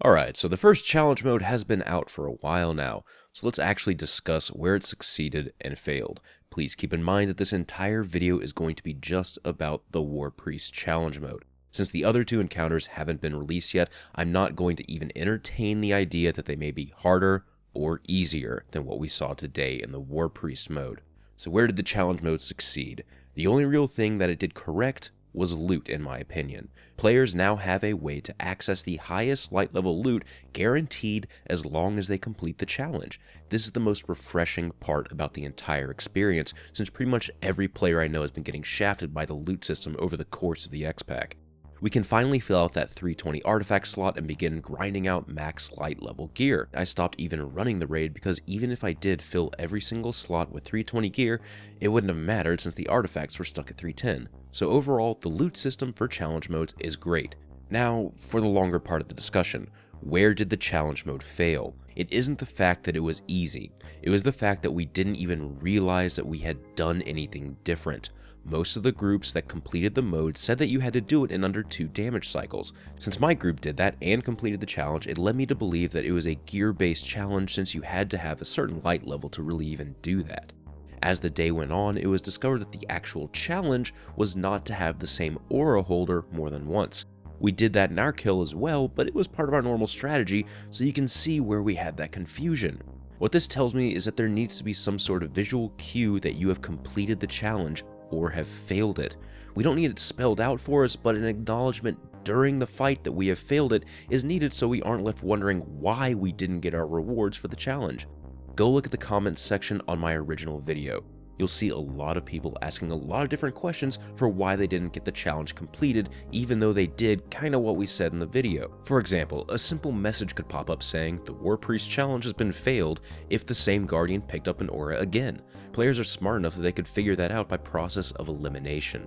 Alright, so the first challenge mode has been out for a while now, so let's actually discuss where it succeeded and failed. Please keep in mind that this entire video is going to be just about the War Priest challenge mode. Since the other two encounters haven't been released yet, I'm not going to even entertain the idea that they may be harder or easier than what we saw today in the War Priest mode. So where did the challenge mode succeed? The only real thing that it did correct was loot, in my opinion. Players now have a way to access the highest light level loot guaranteed as long as they complete the challenge. This is the most refreshing part about the entire experience, since pretty much every player I know has been getting shafted by the loot system over the course of the X-Pack. We can finally fill out that 320 artifact slot and begin grinding out max light level gear. I stopped even running the raid because even if I did fill every single slot with 320 gear, it wouldn't have mattered since the artifacts were stuck at 310. So overall, the loot system for challenge modes is great. Now, for the longer part of the discussion, where did the challenge mode fail? It isn't the fact that it was easy, it was the fact that we didn't even realize that we had done anything different. Most of the groups that completed the mode said that you had to do it in under 2 damage cycles. Since my group did that and completed the challenge, it led me to believe that it was a gear-based challenge since you had to have a certain light level to really even do that. As the day went on, it was discovered that the actual challenge was not to have the same aura holder more than once. We did that in our kill as well, but it was part of our normal strategy, so you can see where we had that confusion. What this tells me is that there needs to be some sort of visual cue that you have completed the challenge or have failed it. We don't need it spelled out for us, but an acknowledgement during the fight that we have failed it is needed so we aren't left wondering why we didn't get our rewards for the challenge. Go look at the comments section on my original video. You'll see a lot of people asking a lot of different questions for why they didn't get the challenge completed, even though they did kinda what we said in the video. For example, a simple message could pop up saying, "The War Priest challenge has been failed," if the same Guardian picked up an aura again. Players are smart enough that they could figure that out by process of elimination.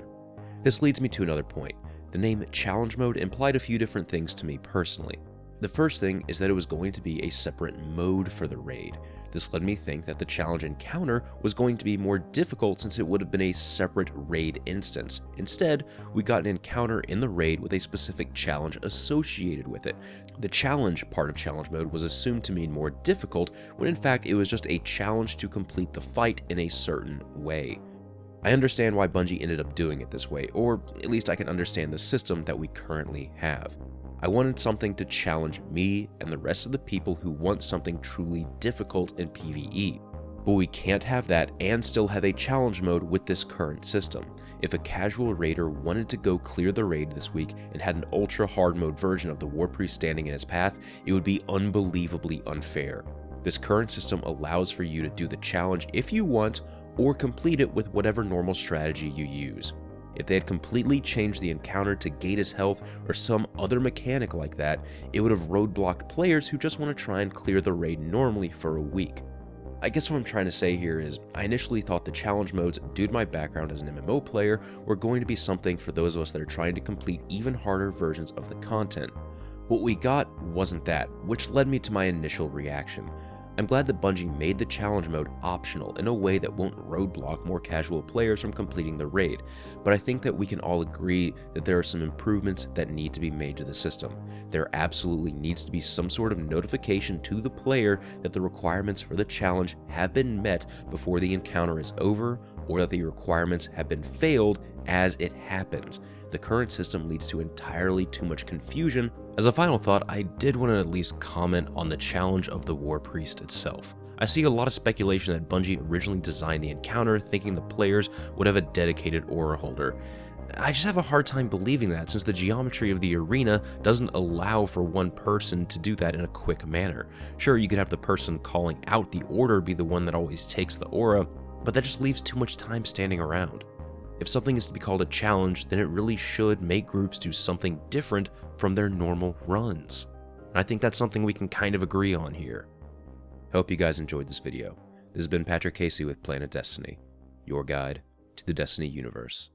This leads me to another point. The name challenge mode implied a few different things to me personally. The first thing is that it was going to be a separate mode for the raid. This led me to think that the challenge encounter was going to be more difficult since it would have been a separate raid instance. Instead, we got an encounter in the raid with a specific challenge associated with it. The challenge part of challenge mode was assumed to mean more difficult, when in fact it was just a challenge to complete the fight in a certain way. I understand why Bungie ended up doing it this way, or at least I can understand the system that we currently have. I wanted something to challenge me and the rest of the people who want something truly difficult in PvE. But we can't have that and still have a challenge mode with this current system. If a casual raider wanted to go clear the raid this week and had an ultra hard mode version of the War Priest standing in his path, it would be unbelievably unfair. This current system allows for you to do the challenge if you want, or complete it with whatever normal strategy you use. If they had completely changed the encounter to gate his health or some other mechanic like that, it would have roadblocked players who just want to try and clear the raid normally for a week. I guess what I'm trying to say here is, I initially thought the challenge modes, due to my background as an MMO player, were going to be something for those of us that are trying to complete even harder versions of the content. What we got wasn't that, which led me to my initial reaction. I'm glad that Bungie made the challenge mode optional in a way that won't roadblock more casual players from completing the raid, but I think that we can all agree that there are some improvements that need to be made to the system. There absolutely needs to be some sort of notification to the player that the requirements for the challenge have been met before the encounter is over, or that the requirements have been failed as it happens. The current system leads to entirely too much confusion. As a final thought, I did want to at least comment on the challenge of the War Priest itself. I see a lot of speculation that Bungie originally designed the encounter thinking the players would have a dedicated aura holder. I just have a hard time believing that, since the geometry of the arena doesn't allow for one person to do that in a quick manner. Sure, you could have the person calling out the order be the one that always takes the aura, but that just leaves too much time standing around. If something is to be called a challenge, then it really should make groups do something different from their normal runs. And I think that's something we can kind of agree on here. I hope you guys enjoyed this video. This has been Patrick Casey with PlanetDestiny, your guide to the Destiny universe.